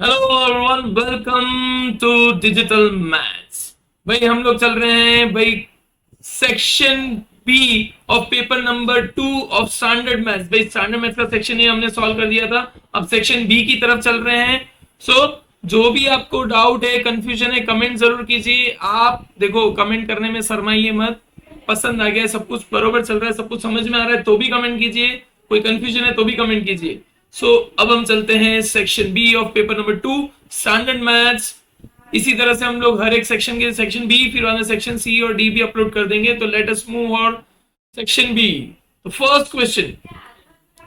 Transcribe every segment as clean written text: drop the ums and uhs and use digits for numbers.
Hello everyone, welcome to digital maths. भाई हम लोग चल रहे हैं भाई section B of paper number 2 of standard maths. भाई स्टैंडर्ड मैथ्स का सेक्शन ही हमने सॉल्व कर दिया था, अब सेक्शन बी की तरफ चल रहे हैं। जो भी आपको डाउट है, कंफ्यूजन है, कमेंट जरूर कीजिए। आप देखो, कमेंट करने में शर्माइए मत। पसंद आ गया है, सब कुछ बरोबर चल रहा है, सब कुछ समझ में आ रहा है तो भी कमेंट कीजिए, कोई कंफ्यूजन है तो भी कमेंट कीजिए। अब हम चलते हैं section B of paper number 2 standard maths. इसी तरह से हम लोग हर एक सेक्शन के सेक्शन बी, फिर बाद में सेक्शन सी और डी भी अपलोड कर देंगे। तो लेट अस मूव और सेक्शन बी। तो फर्स्ट क्वेश्चन,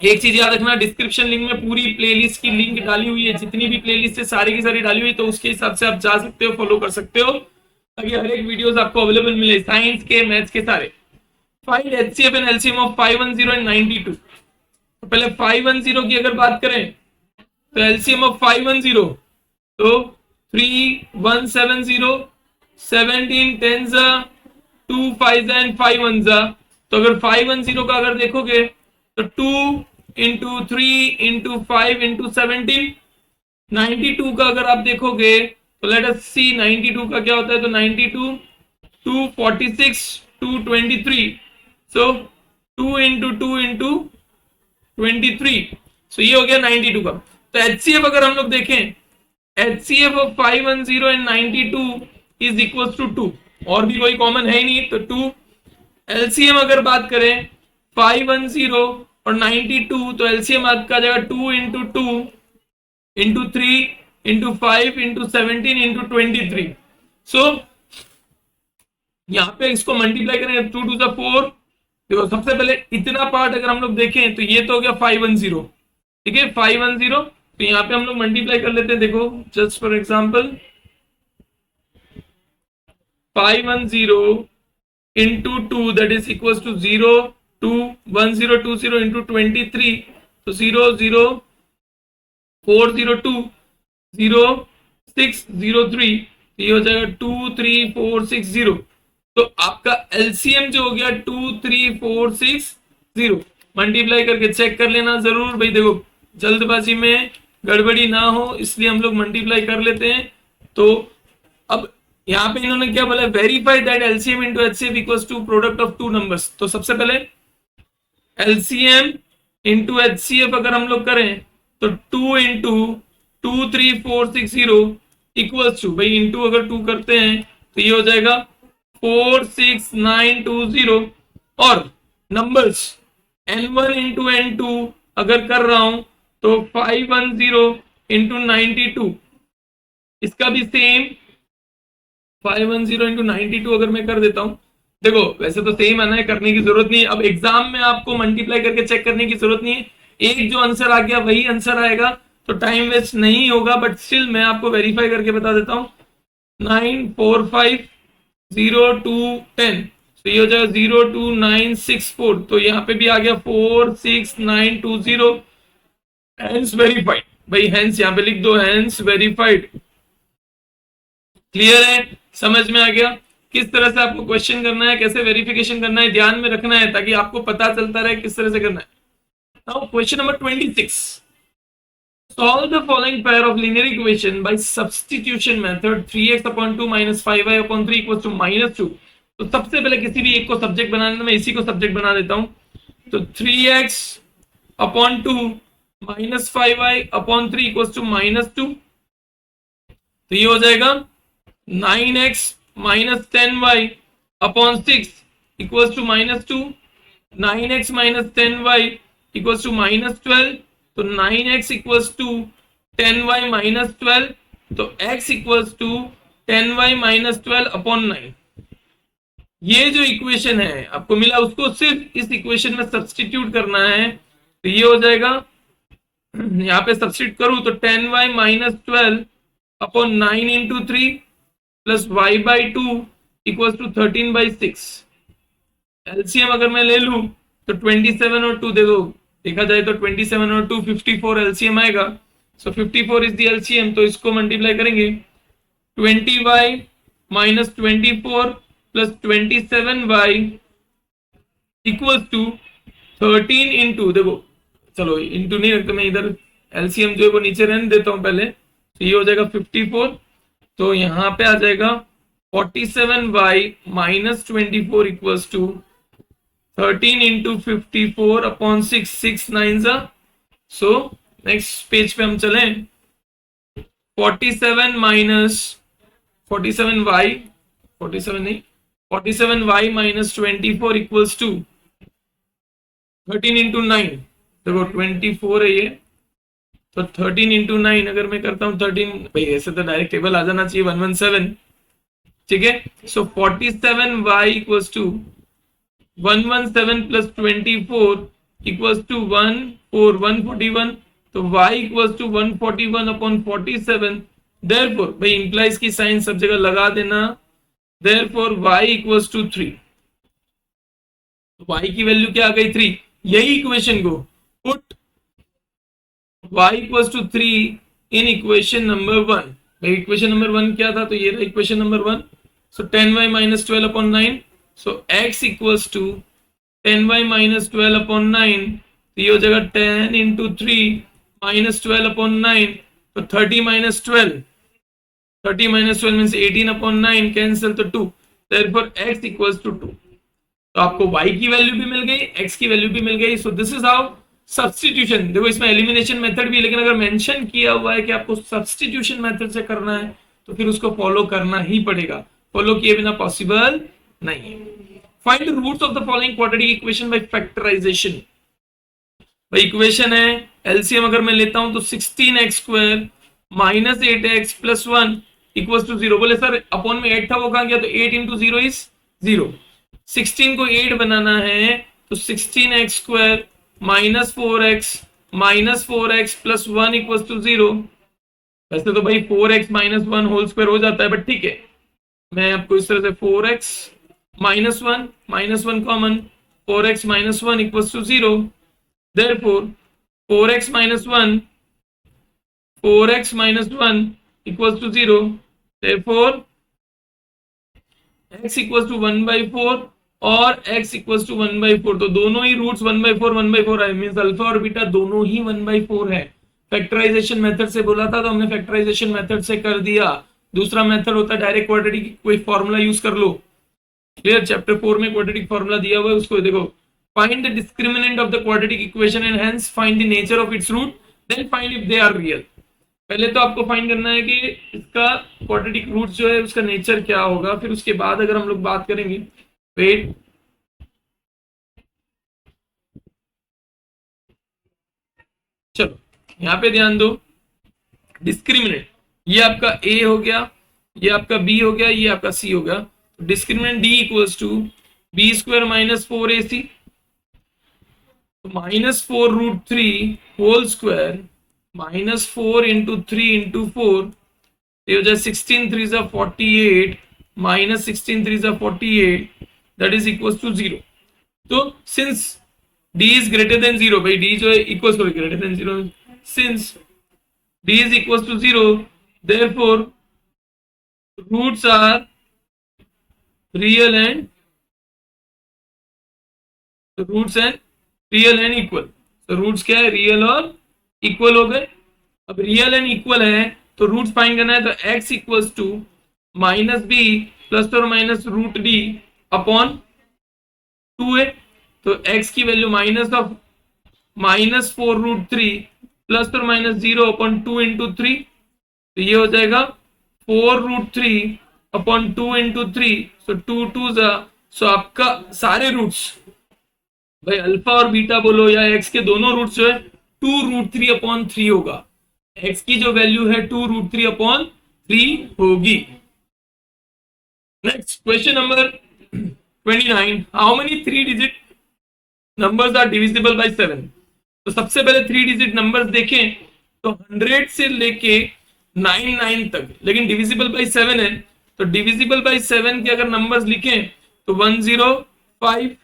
एक चीज याद रखना, डिस्क्रिप्शन लिंक में पूरी प्लेलिस्ट की लिंक डाली हुई है, जितनी भी प्लेलिस्ट है सारी की सारी डाली हुई है, तो उसके हिसाब से आप जा सकते हो, फॉलो कर सकते हो, ताकि हर एक वीडियोस आपको अवेलेबल मिले, साइंस के, मैथ्स के सारे। Find HCF and LCM of 510 and 92। तो पहले 510 की अगर बात करें तो एलसीएम ऑफ 510, तो 3170, 17 10 2 5 एंड 5 1 जा। तो अगर 510 का अगर देखोगे तो 2 इंटू 3 इंटू 5 इंटू 17। 92 का अगर आप देखोगे तो लेट अस सी 92 का क्या होता है। तो 92 246 223, सो 2 इंटू 2 इंटू 23। सो ये हो गया 92 का। तो एचसीएफ अगर हम लोग देखें, HCF of 510 and 92 is equal to 2, और भी कोई कॉमन है ही नहीं तो 2। एलसीएम अगर बात करें 510 और 92, तो एलसीएम आपका जाएगा 2 into 2 into 3 into 5 into 17 into 23। सो यहाँ पे इसको मल्टीप्लाई करें, 2 टू 4। देखो सबसे पहले इतना पार्ट अगर हम लोग देखें तो ये तो हो गया 510, ठीक है 510। तो यहाँ पे हम लोग मल्टीप्लाई कर लेते हैं। देखो just for example 510 into 2 that is equal to 0 2 1020 into 23, तो 0 402 0603, ये हो जाएगा 23460। तो आपका एलसीएम जो हो गया 23460। मल्टीप्लाई करके चेक कर लेना जरूर भाई, देखो जल्दबाजी में गड़बड़ी ना हो इसलिए हम लोग मल्टीप्लाई कर लेते हैं। तो अब यहाँ पे इन्होंने क्या बोला, verify that LCM into HCF equals to product of two numbers. तो सबसे पहले एलसीएम इंटू एचसीएफ अगर हम लोग करें तो 2 इंटू 23460 इक्वल्स टू, भाई इंटू अगर 2 करते हैं तो ये हो जाएगा 46920। और नंबर्स n1 इंटू n2 अगर कर रहा हूं तो 510 इंटू 92, इसका भी सेम 510 इंटू 92 अगर मैं कर देता हूं। देखो वैसे तो सेम आना है, करने की जरूरत नहीं है, अब एग्जाम में आपको मल्टीप्लाई करके चेक करने की जरूरत नहीं है, एक जो आंसर आ गया वही आंसर आएगा, तो टाइम वेस्ट नहीं होगा। बट स्टिल मैं आपको वेरीफाई करके बता देता हूं। 9450210, तो ये हो जाएगा 02964, तो यहाँ पे भी आ गया 46920, हैंस वेरीफाइड। भाई हैंस यहाँ पे लिख दो, हैंस वेरीफाइड। क्लियर है, समझ में आ गया किस तरह से आपको क्वेश्चन करना है, कैसे वेरिफिकेशन करना है, ध्यान में रखना है ताकि आपको पता चलता रहे किस तरह से करना है। Now question number 26, solve the following pair of linear equation by substitution method 3x upon 2 minus 5y upon 3 equals to -2। तो सबसे पहले किसी भी एक को सब्जेक्ट बनाने में, इसी को सब्जेक्ट बना देता हूं। तो 3x upon 2 minus 5y upon 3 equals to -2। तो ये हो जाएगा 9x minus 10y upon 6 equals to -2। 9x minus 10y equals to -12, तो 9x equals to 10y minus 12, तो x equals to 10y minus 12 upon 9। ये जो इक्वेशन है आपको मिला, उसको सिर्फ इस इक्वेशन में सब्सटीट्यूट करना है। तो ये हो जाएगा, यहाँ पे सब्सटीट्यूट करूं तो 10y minus 12 upon 9 into 3 plus y by 2 equals to 13/6। LCM अगर मैं ले लूं तो 27 और 2 देखा जाए तो 27 और 2 54 एलसीएम आएगा। सो 54 इज द एलसीएम, तो इसको मल्टीप्लाई करेंगे 20y minus 24 plus 27y equals to 13 into, देखो चलो इंटू नहीं रखते, मैं इधर एलसीएम जो है वो नीचे रहने देता हूं पहले। तो ये हो जाएगा 54। तो यहाँ पे आ जाएगा 47y minus 24 equals to 13 into 54 upon 6, 6 9 जा। सो नेक्स्ट पेज पे हम चलें। 47 माइनस 47y 47 नहीं 47y minus 24 equals to 13 into 9। देखो 24 है ये, तो 13 इंटू 9 अगर मैं करता हूँ 13, भाई ऐसे तो डायरेक्ट टेबल आ जाना चाहिए 117। ठीक है, so 47y equals to 117 plus 24 equals to 141। तो y इक्वल्स टू 141 अपॉन 47। देयरफॉर भाई इंप्लाइज की साइन सब जगह लगा देना। Therefore y equals to 3। तो y की वैल्यू क्या आ गई 3। यही इक्वेशन को put y equals to 3 in equation number 1। भाई इक्वेशन नंबर 1 क्या था, तो ये था equation number 1। So 10y minus 12 upon 9। So x equals to 10y minus 12 upon 9। तो ये हो जाएगा 10 इंटू 3 माइनस 12 अपॉन 9। तो 30 minus 12, 30 minus 12 means 18 upon 9, cancel तो 2। Therefore x equals to 2। तो आपको y की वैल्यू भी मिल गई, x की वैल्यू भी मिल गई। So this is how substitution. देखो इसमें एलिमिनेशन मेथड भी है, लेकिन अगर मेंशन किया हुआ है कि आपको सब्स्टिट्यूशन मेथड से करना है तो फिर उसको फॉलो करना ही पड़ेगा, फॉलो किए बिना पॉसिबल नहीं है। Find the roots of the following quadratic equation by factorization. भाई इक्वेशन है, एलसीएम अगर मैं लेता हूं तो 16x square minus 8x plus 1 equals to 0। बोले सर अपॉन में 8 था वो कहां गया, तो 8 इंटू 0 इज 0। 16 को 8 बनाना है तो 16x square minus 4x plus 1 equals to 0। वैसे तो भाई 4x माइनस 1 होल स्क्वायर हो जाता है, बट ठीक है मैं आपको इस तरह से 4x minus 1 common, 4x minus 1 equals to 0। Therefore 4x minus 1 equals to 0. Therefore x equals to 1 by 4 और x equals to 1 by 4। तो दोनों ही रूट्स 1 by 4 है, मींस अल्फा और बीटा दोनों ही 1 by 4 है। फैक्टराइजेशन मेथड से बोला था तो हमने फैक्टराइजेशन मेथड से कर दिया। दूसरा मेथड होता है डायरेक्ट क्वाड्रेटिक, कोई फॉर्मूला यूज कर लो। क्लियर, चैप्टर 4 में क्वाड्रेटिक फॉर्मूला दिया हुआ है, उसको देखो। Find the discriminant of the quadratic equation and hence find the nature of its root, then find if they are real। पहले तो आपको फाइंड करना है कि इसका क्वाड्रेटिक रूट जो है उसका नेचर क्या होगा, फिर उसके बाद अगर हम लोग बात करेंगे। वेट, चलो यहाँ पे ध्यान दो। डिस्क्रिमिनेंट ये आपका a हो गया, ये आपका b हो गया, ये आपका c हो गया। Discriminant d equals to B square minus 4ac minus 4 root 3 whole square minus 4 into 3 into 4। ये हो जाए 16 3 जा 48 माइनस 16 3 जा 48, दैट इज इक्वल्स टू 0। तो since d is greater than 0, भाई d जो है equals to greater than 0, since d is equals to 0 therefore roots are real and real and equal. तो रूट्स क्या है, रियल और इक्वल हो गए। अब रियल एंड इक्वल है तो रूट्स फाइंड करना है, तो x equals to minus B plus और माइनस रूट डी अपॉन 2 है। तो x की value minus of minus 4 root 3 plus और माइनस 0 अपॉन 2 इंटू 3। तो ये हो जाएगा 4 रूट 3 अपॉन 2 इंटू 3। सो 2 2 जा, सो आपका सारे रूट्स भाई अल्फा और बीटा बोलो या x के दोनों रूट्स जो है 2 रूट 3 अपॉन 3 होगा। x की जो वैल्यू है 2 रूट 3 अपॉन 3 होगी। Next question number 29, how many 3 digit numbers are divisible by 7। तो सबसे पहले 3 डिजिट नंबर्स देखें तो 100 से लेके 99 तक, लेकिन डिविजिबल बाय 7 है। तो डिविजिबल बाय 7 के अगर नंबर्स लिखें तो 105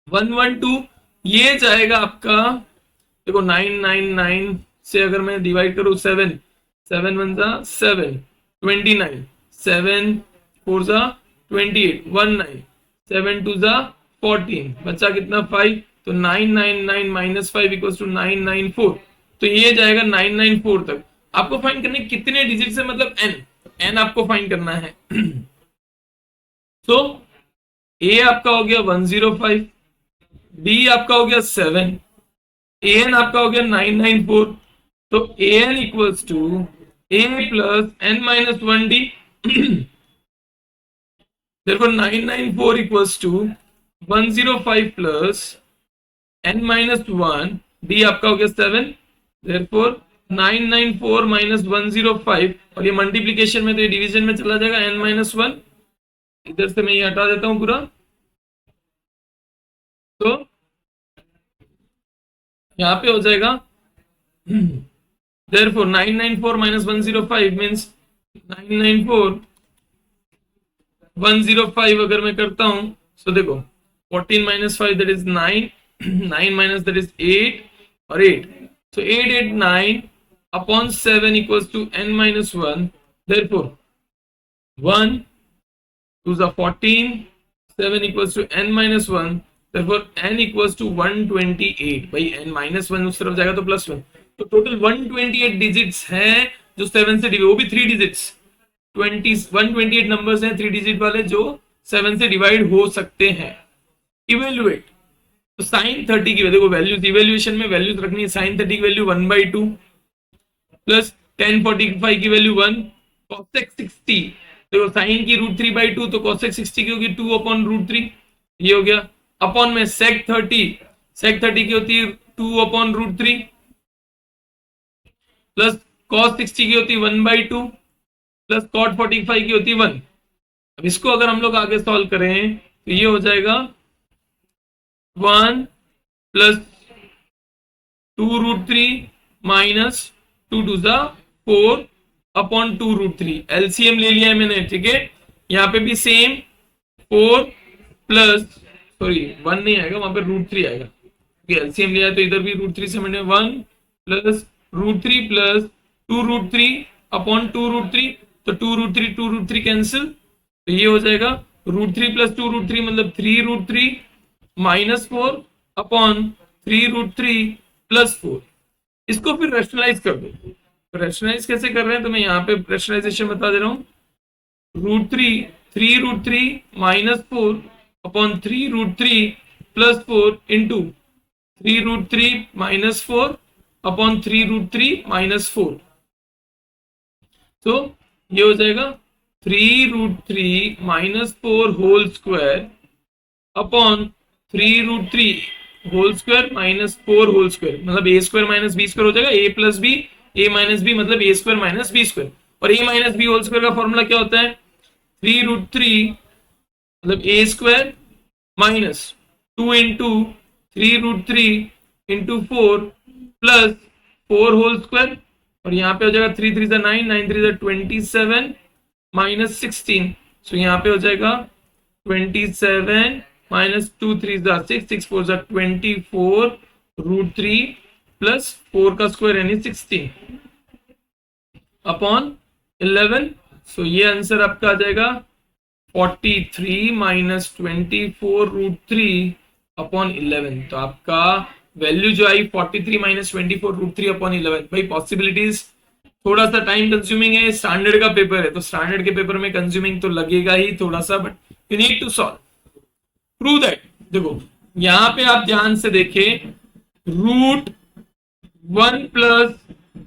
112, ये जाएगा आपका, देखो 999 से अगर मैं डिवाइड करूं 7 7 1 जा 7 29 7 4 जा 28 19 7 2 जा 14, बच्चा कितना 5। तो 999 माइनस 5 इक्वल्स टू 994। तो ये जाएगा 994 तक। आपको फाइंड करने कितने डिजिट से, मतलब एन आपको फाइंड करना है। तो ए आपका हो गया 105, बी आपका हो गया 7, ए एन आपका हो गया 994। तो A N equals to A plus N minus 1 D. therefore 994 equals to 105 plus n minus 1, d आपका हो गया 7। therefore 994 minus 105, और ये मल्टीप्लीकेशन में तो ये डिवीजन में चला जाएगा, n minus 1 इधर से मैं ये हटा देता हूं पूरा। तो यहाँ पे हो जाएगा therefore 994 minus 105 means 994 105 अगर मैं करता हूं, so देखो 14 minus 5 that is 9, 9 minus that is 8 और 8, so 889 upon 7 equals to n minus 1, therefore 1 2 is 14, 7 equals to n minus 1, therefore n equals to 128। भाई n minus 1 उस तरफ जाएगा तो प्लस 1, तो टोटल 128 डिजिट्स हैं जो 7 से डिवाइड, वो भी 3 डिजिट्स, 128 नंबर्स हैं 3 डिजिट वाले जो 7 से डिवाइड हो सकते हैं। इवेल्युएट, तो साइन 30 की देखो वैल्यूज, इवेल्युएशन में वैल्यूज रखनी है। साइन 30 की वैल्यू 1/2 प्लस tan 45 की वैल्यू 1, cosec 60 देखो साइन की √3/2 तो cosec 60 की होगी 2/√3, ये हो गया। अपॉन में sec 30 की होती है 2/√3 प्लस cos 60 की होती है 1/2 प्लस cot 45 की होती है 1। अब इसको अगर हम लोग आगे सॉल्व करें तो ये हो जाएगा 1 प्लस 2√3 माइनस 2 2 4 अपॉन 2√3, एलसीएम ले लिया है मैंने, ठीक है। यहाँ पे भी सेम 4 प्लस, सॉरी 1 नहीं आएगा, वहां पे √3 आएगा क्योंकि एलसीएम लिया है, तो इधर भी √3 से मैंने 1 प्लस √3 प्लस 2√3 अपॉन 2√3, तो 2√3 कैंसिल, तो ये हो जाएगा √3 प्लस 2√3 मतलब 3√3 माइनस 4 अपॉन 3√3 प्लस 4। इसको फिर रेशनलाइज कर दो, रेशनलाइज कैसे कर रहे हैं तो मैं यहाँ पे रेशनलाइजेशन बता दे रहा हूँ। √3 minus 4 upon 3√3 plus 4 into 3√3 minus 4 upon 3√3 minus 4, तो ये हो जाएगा 3√3 minus 4 whole square upon 3√3 whole square minus 4 whole square, मतलब A square minus B square हो जाएगा, A plus B, A minus B मतलब A square minus B square. और A minus B whole square का फॉर्मूला क्या होता है, 3√3 मतलब A square minus 2 into 3√3 into 4 plus 4 whole square, और यहाँ पे हो जाएगा 3 3 9, 9 3 27 माइनस 16, सो यहाँ पे हो जाएगा 27 माइनस 2 3 6, 6 4 24 √3 प्लस 4 का स्क्वायर यानी 16 अपॉन 11, सो ये आंसर आपका आ जाएगा 43 माइनस 24 √3 अपॉन 11। तो आपका वैल्यू जो आई 43 माइनस 24 √3 अपॉन 11। भाई पॉसिबिलिटीज थोड़ा सा टाइम कंज्यूमिंग है, स्टैंडर्ड का पेपर है तो स्टैंडर्ड के पेपर में कंज्यूमिंग तो लगेगा ही थोड़ा सा, but you need to solve, prove that. देखो यहां पे आप ध्यान से देखें, √1 plus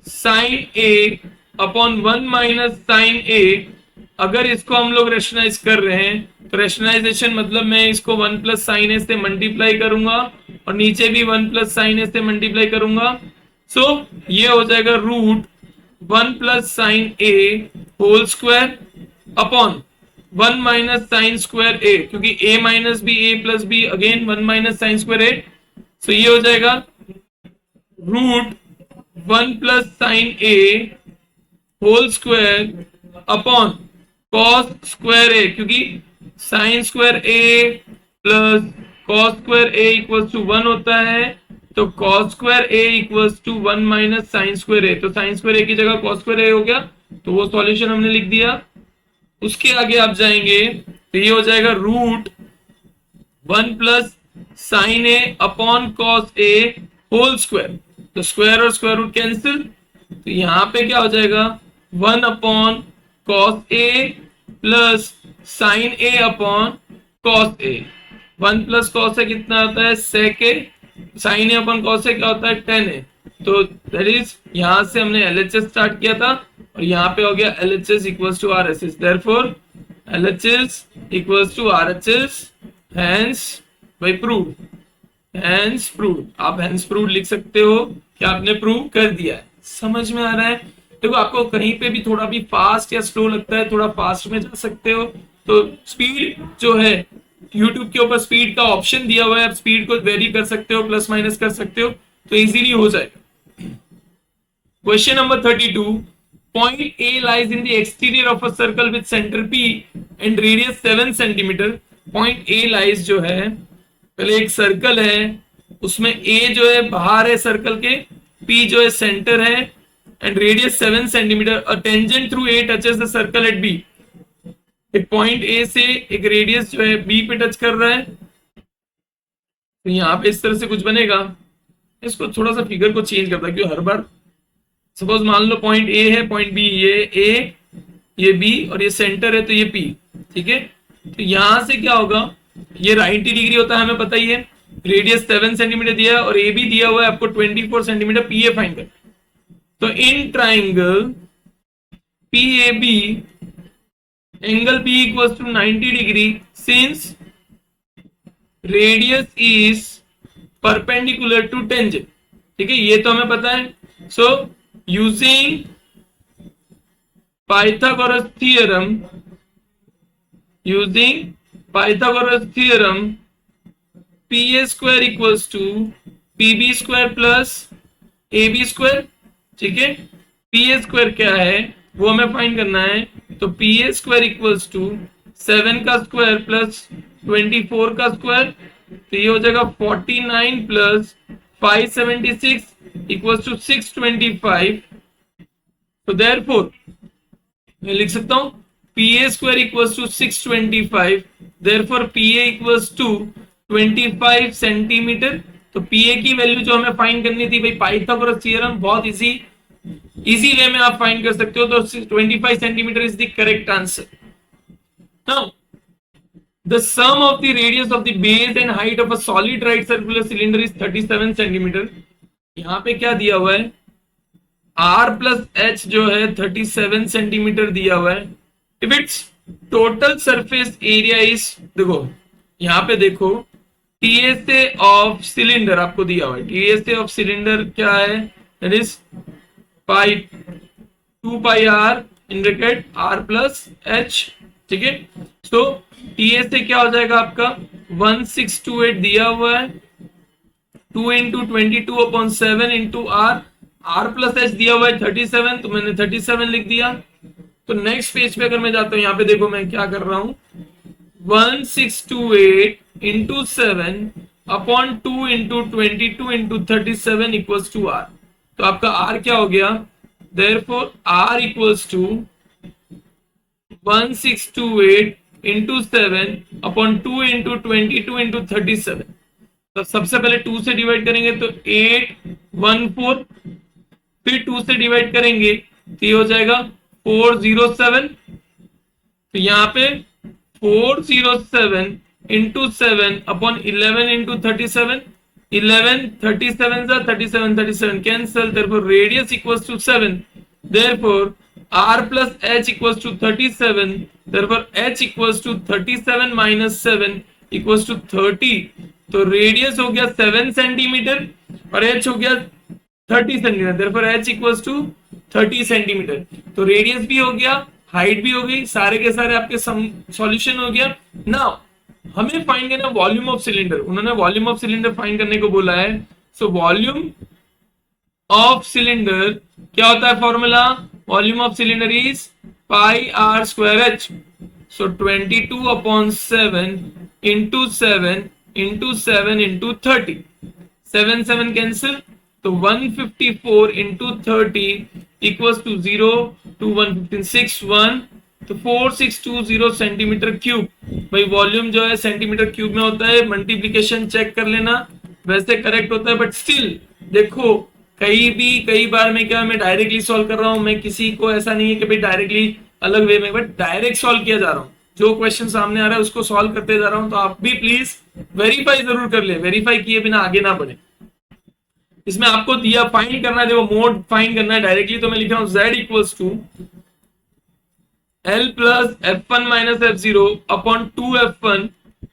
sine A upon 1 minus sine A, अगर इसको हम लोग रेशनलाइज कर रहे हैं तो रेशनलाइजेशन मतलब मैं इसको 1 प्लस साइन ए से मल्टीप्लाई करूंगा और नीचे भी 1 प्लस साइन ए से मल्टीप्लाई करूंगा, सो ये हो जाएगा √1 plus sine A whole square upon 1 minus sine square A, क्योंकि a minus B A plus B again 1 minus sine square A, so ये हो जाएगा √1 plus sine A whole square upon cos square A, क्योंकि sine square A plus cos square A equals to 1 होता है, तो cos square A equals to 1 minus sine square A, तो sine square ए की जगह कॉस स्क्वायर ए हो गया, तो वो सॉल्यूशन हमने लिख दिया। उसके आगे आप जाएंगे तो ये हो जाएगा √1 plus sine A upon cos A whole square, तो स्क्वायर और स्क्वायर रूट कैंसिल, तो यहाँ पे क्या हो जाएगा 1/cos A plus sign A upon cos A। 1 + cos A कितना होता है sec A, sine A upon cos A क्या होता है tan A। तो दैट इज यहां से हमने LHS स्टार्ट किया था और यहाँ पे हो गया LHS equals to RHS, therefore LHS equals to RHS, hence by prove, hence prove. आप हैंस प्रूव लिख सकते हो कि आपने प्रूव कर दिया है। समझ में आ रहा है? देखो आपको कहीं पे भी थोड़ा भी फास्ट या स्लो लगता है, थोड़ा फास्ट में जा सकते हो। तो स्पीड जो है यूट्यूब के ऊपर स्पीड का ऑप्शन दिया हुआ है, आप स्पीड को वेरी कर सकते हो, प्लस माइनस कर सकते हो, तो इजीली हो जाएगा। Question number 32. Point A lies in the exterior of a circle with center P and radius 7 centimeter. Point A lies जो है, पहले एक सर्कल है, उसमें A जो है बाहर है सर्कल के, P जो है सेंटर है, and radius 7 centimeter. A tangent through A touches the circle at B. एक पॉइंट A से एक रेडियस जो है B पे टच कर रहा है, तो यहाँ पे इस तरह से कुछ बनेगा। इसको थोड़ा सा फिगर को चेंज करता है, क्योंकि हर बार सपोज मान लो पॉइंट ए है, पॉइंट बी, ये ए, ये बी और ये सेंटर है, तो ये पी, ठीक है। तो यहां से क्या होगा, ये 90 डिग्री होता है, हमें पता ही है। रेडियस 7 सेंटीमीटर दिया है और ए बी दिया हुआ है आपको 24 सेंटीमीटर, पी ए फाइंड कर। तो in triangle P A B angle B equals to 90 degree since radius is perpendicular to tangent, ठीक है, ये तो हमें पता है। सो using Pythagoras theorem, PA square equals to PB square plus AB square, ठीक है। PA square क्या है वो हमें फाइंड करना है, तो PA square equals to 7 का स्क्वायर प्लस 24 का स्क्वायर, तो ये हो जाएगा 49 प्लस 576 equals to 625. तो therefore मैं लिख सकता हूं PA square equals to 625, therefore PA equals to 25 centimetre. तो PA की वैल्यू जो हमें फाइंड करनी थी भाई, पाइथागोरस थ्योरम बहुत इजी वे में आप फाइंड कर सकते हो, तो 25 centimetre is the correct answer. Now the sum of the radius of the base and height of a solid right circular cylinder is 37 centimetre. यहाँ पे क्या दिया हुआ है, R प्लस H जो है 37 सेंटीमीटर दिया हुआ है। If it's total surface area is, देखो यहाँ पे देखो TSA ऑफ सिलेंडर आपको दिया हुआ है। TSA ऑफ सिलेंडर क्या है, that is pi 2 pi R in bracket R plus H, ठीक है। सो TSA क्या हो जाएगा आपका 1628 दिया हुआ है, 2 into 22/7 into R plus H दिया हुआ है 37, तो मैंने 37 लिख दिया। तो नेक्स्ट पेज पे अगर मैं जाता हूं, यहाँ पे देखो मैं क्या कर रहा हूं, 1628 into 7 upon 2 into 22 into 37 equals to R। तो आपका R क्या हो गया, therefore R equals to 1628 into 7 upon 2 into 22 into 37। तो सबसे पहले 2 से डिवाइड करेंगे तो 814, फिर 2 से डिवाइड करेंगे तो ये हो जाएगा 407। तो यहाँ पे 407 into 7 upon 11 into 37, 11 37 37 37 cancel, therefore radius equals to 7, therefore R plus H equals to 37, therefore H equals to 37 minus 7 equals to 30। तो रेडियस हो गया 7 सेंटीमीटर और H हो गया 30 centimetre, therefore H equals to 30 centimetre. तो रेडियस भी हो गया, हाइट भी हो गई, सारे के सारे आपके सॉल्यूशन हो गया। नाउ हमें फाइंड करना वॉल्यूम ऑफ सिलेंडर। उन्होंने वॉल्यूम ऑफ सिलेंडर फाइंड करने को बोला है। सो वॉल्यूम ऑफ सिलेंडर क्या होता है formula, volume of cylinder is pi R square H। So 22/7 into 7 into 7 into 30, 7 7 cancel, तो 154 इंटू 30 इक्वल्स टू 0 टू 161, तो 4620 सेंटीमीटर क्यूब। भाई वॉल्यूम जो है सेंटीमीटर क्यूब में होता है, मल्टीप्लीकेशन चेक कर लेना, वैसे करेक्ट होता है, बट स्टिल देखो कई बार मैं डायरेक्टली सॉल्व कर रहा हूं, मैं किसी को ऐसा नहीं है कि भाई डायरेक्टली अलग वे में, बट डायरेक्ट सॉल्व किया जा रहा हूं, जो क्वेश्चन सामने आ रहा है उसको सॉल्व करते जा रहा हूं। तो आप भी प्लीज वेरीफाई जरूर कर ले, वेरीफाई किए बिना आगे ना बढ़े। इसमें आपको दिया फाइंड करना है, देखो मोड फाइंड करना है डायरेक्टली, तो मैं लिख रहा हूं z equals to L plus F1 minus F0 upon 2F1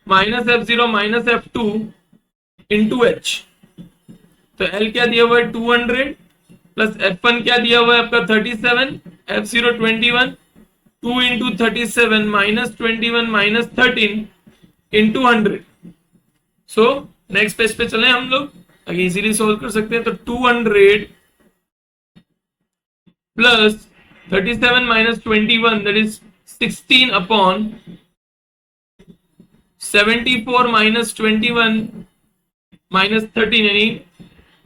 minus F0 minus F2 into H। तो L क्या दिया हुआ है 200 प्लस F1 क्या दिया हुआ है आपका 37, F0 21, 2 into 37 minus 21 minus 13 into 100। So next page पे चले हम लोग ताकि इजीली सोल्व कर सकते हैं। तो 200 plus 37 minus 21 that is 16 upon 74 minus 21 minus 13, यानी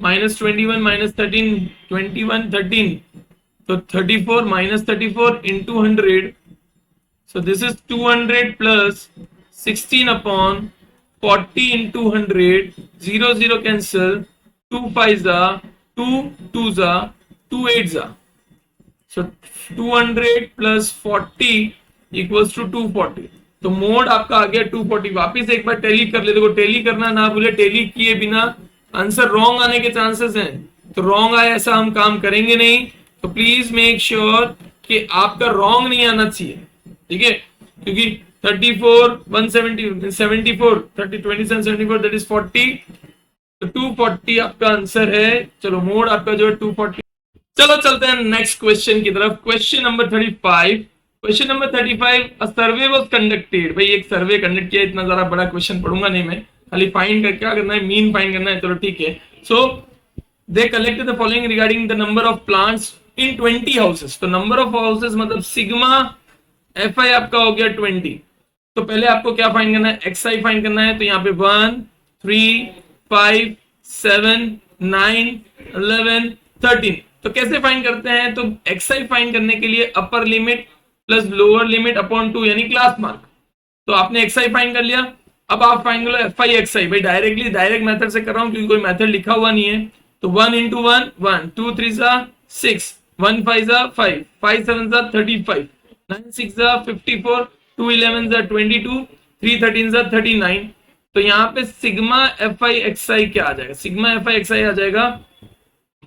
माइनस 21 माइनस 13 21 13, तो 34 minus 34 into 100। So this is 200 plus 16 upon 40 into 100, 0 0 cancel, 2 5s are 2 2s are 2 8s are. So 200 plus 40 equals to 240. तो मोड आपका आ गया 240। वापिस एक बार टैली कर ले, देखो टैली करना ना भूले, टैली किए बिना आंसर रॉन्ग आने के चांसेस हैं, तो रॉन्ग आए ऐसा हम काम करेंगे नहीं। तो प्लीज मेक श्योर कि आपका रॉन्ग नहीं आना चाहिए, ठीक है, क्योंकि 34 170 74 30 27 74 दैट इज 40, तो 240 आपका आंसर है। चलो मोड आपका जो है 240। चलो चलते हैं नेक्स्ट क्वेश्चन की तरफ। Question number 35। Question number 35, a survey was conducted. भाई एक सर्वे कंडक्ट किया, इतना ज्यादा बड़ा क्वेश्चन पढ़ूंगा नहीं मैं, खाली फाइंड कर क्या करना है, मीन फाइंड करना है। चलो ठीक है। So they collected the following regarding the number of plants in 20 houses. तो नंबर ऑफ हाउसेस मतलब सिग्मा एफ आई आपका हो गया 20। तो पहले आपको क्या फाइंड करना है, एक्स आई फाइंड करना है। तो यहाँ पे 1 3 5 7 9 11 13। तो कैसे फाइंड करते हैं, तो एक्स आई फाइंड करने के लिए upper limit plus lower limit upon 2 यानी क्लास मार्क। तो आपने एक्स आई फाइंड कर लिया, अब आप फाइंड करो एफ आई एक्स आई। भाई डायरेक्ट मेथड से कर रहा हूं क्योंकि कोई मेथड लिखा हुआ नहीं है। तो 1 इंटू 1 1, 2 3 6, 1 5 5, 5 7 35, 9 6 54, 2 11 22, 3 13 39। तो यहाँ पे सिग्मा एफ आई एक्स आई क्या आ जाएगा, सिग्मा एफ आई एक्स आई आ जाएगा,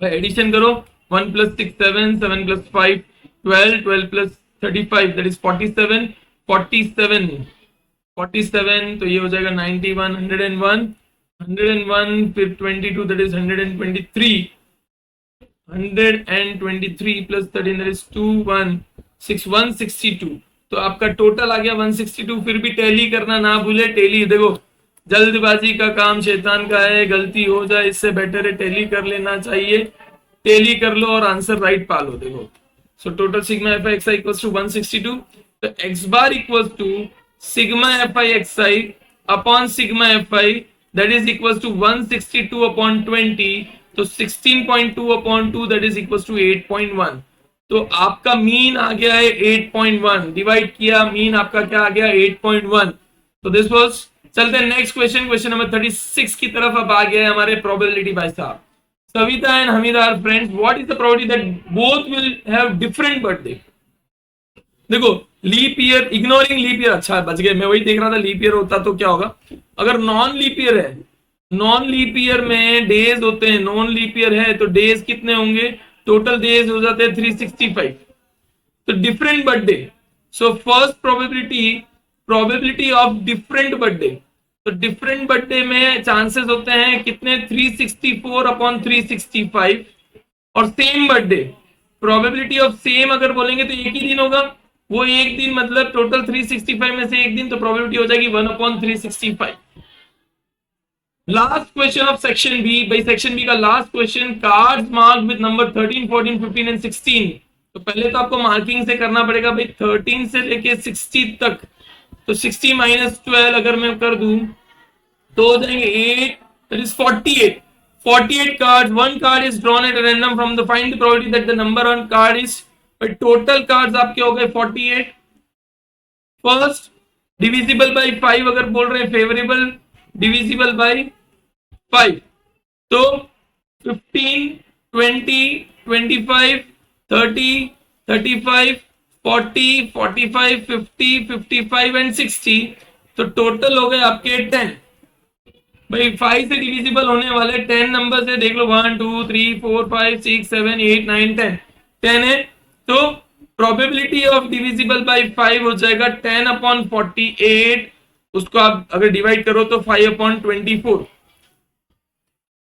एडिशन करो 1 plus 6 7, 7 plus 5 12, 12 plus 35 that is 47, 47 47, तो ये हो जाएगा 91 101 101, फिर 22 that is 123, 123 plus 13 that is 216 162। तो आपका टोटल आ गया 162। फिर भी टैली करना ना भूले, टैली देखो जल्दबाजी का काम शैतान का है, गलती हो जाए इससे बेटर है टैली कर लेना चाहिए। टैली कर लो और आंसर राइट पा लो। देखो so total sigma F I X I equals to 162। तो X bar equals to sigma F I X I upon sigma F I that is equals to 162 upon 20। तो 16.2 upon 2 that is equals to 8.1। तो आपका mean आ गया है 8.1, divide किया mean आपका क्या आ गया 8.1। तो दिस वाज, चलते हैं नेक्स्ट क्वेश्चन, क्वेश्चन नंबर 36 की तरफ। अब आ गया है हमारे प्रोबेबिलिटी भाई साहब। Savita and Hamida are friends. What is the probability that both will have different birthday? देखो leap year, ignoring leap year, अच्छा बच गए, मैं वही देख रहा था लीप ईयर होता तो क्या होगा। अगर नॉन लीप ईयर है, नॉन लीप ईयर में डेज होते हैं, नॉन लीप ईयर है तो डेज कितने होंगे, टोटल डेज हो जाते हैं 365। तो different birthday, so first probability of different birthday. तो डिफरेंट बर्थडे में चांसेस होते हैं कितने, 364 अपॉन 365। और same birthday, probability of same अगर बोलेंगे तो एक ही दिन होगा, वो एक दिन मतलब टोटल 365 में से एक दिन, तो प्रोबेबिलिटी हो जाएगी 1 upon 365। Last question of section B. भाई सेक्शन बी का last question, cards marked with number 13 14 15 and 16। तो पहले तो आपको मार्किंग से करना पड़ेगा भाई 13 से लेके 60 तक। तो 60 माइनस 12 अगर मैं कर दूं तो हो जाएंगे 8, that is 48। 48 cards, one card is drawn at random from the, find the probability that the number on card is, but total cards आपके हो गए 48। फर्स्ट डिविजिबल बाय 5 अगर बोल रहे हैं, फेवरेबल डिविजिबल बाय 5, तो 15 20, 25, 30, 35, 40, 45, 50, 55 एंड 60। तो टोटल हो गए आपके 10। भाई 5 से डिविजिबल होने वाले 10 नंबर है, देख लो 1 2 3 4 5 6 7 8 9 10। 10 है तो प्रोबेबिलिटी ऑफ डिविजिबल बाय 5 हो जाएगा 10/48। उसको आप अगर डिवाइड करो तो 5/24,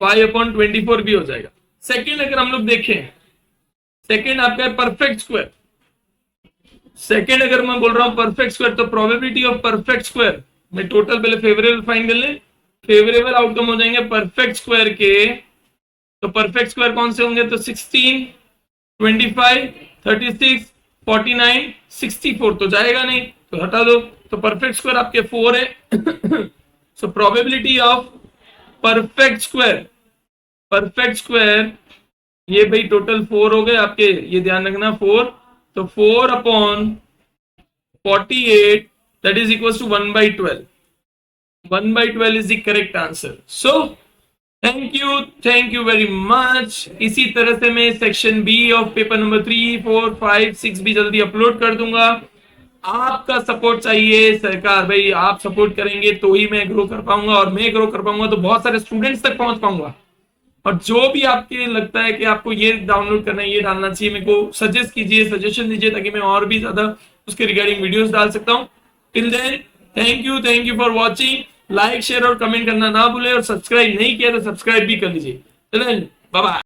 5/24 भी हो जाएगा। सेकंड अगर हम लोग देखें, सेकंड आपका है परफेक्ट स्क्वायर। सेकंड अगर मैं बोल रहा हूं परफेक्ट स्क्वायर, तो प्रोबेबिलिटी ऑफ परफेक्ट स्क्वायर में टोटल पहले फेवरेबल फाइंड कर ले। फेवरेबल आउटकम हो जाएंगे परफेक्ट स्क्वायर के, तो परफेक्ट स्क्वायर कौन से होंगे, तो 16, 25, 36, 49, 64 तो जाएगा नहीं, तो हटा दो। तो परफेक्ट स्क्वायर आपके 4 है। So probability of perfect square, perfect square ये भाई टोटल 4 हो गए आपके, ये ध्यान रखना 4। तो 4/48 that is equals to 1/12. 1/12 is the correct answer. So thank you very much. इसी तरह से मैं section B of paper number 3, 4, 5, 6 भी जल्दी अपलोड कर दूंगा। आपका सपोर्ट चाहिए सरकार, भाई आप सपोर्ट करेंगे तो ही मैं ग्रो कर पाऊंगा, और मैं ग्रो कर पाऊंगा तो बहुत सारे स्टूडेंट्स तक पहुंच पाऊंगा। और जो भी आपके लगता है कि आपको ये डाउनलोड करना है, ये डालना चाहिए, मेरे को सजेस्ट कीजिए, सजेशन दीजिए, ताकि मैं और भी ज्यादा उसके रिगार्डिंग वीडियोस डाल सकता हूँ। Till then thank you for watching. Like share और कमेंट करना ना भूले, और सब्सक्राइब नहीं किया तो सब्सक्राइब भी कर लीजिए। Bye bye.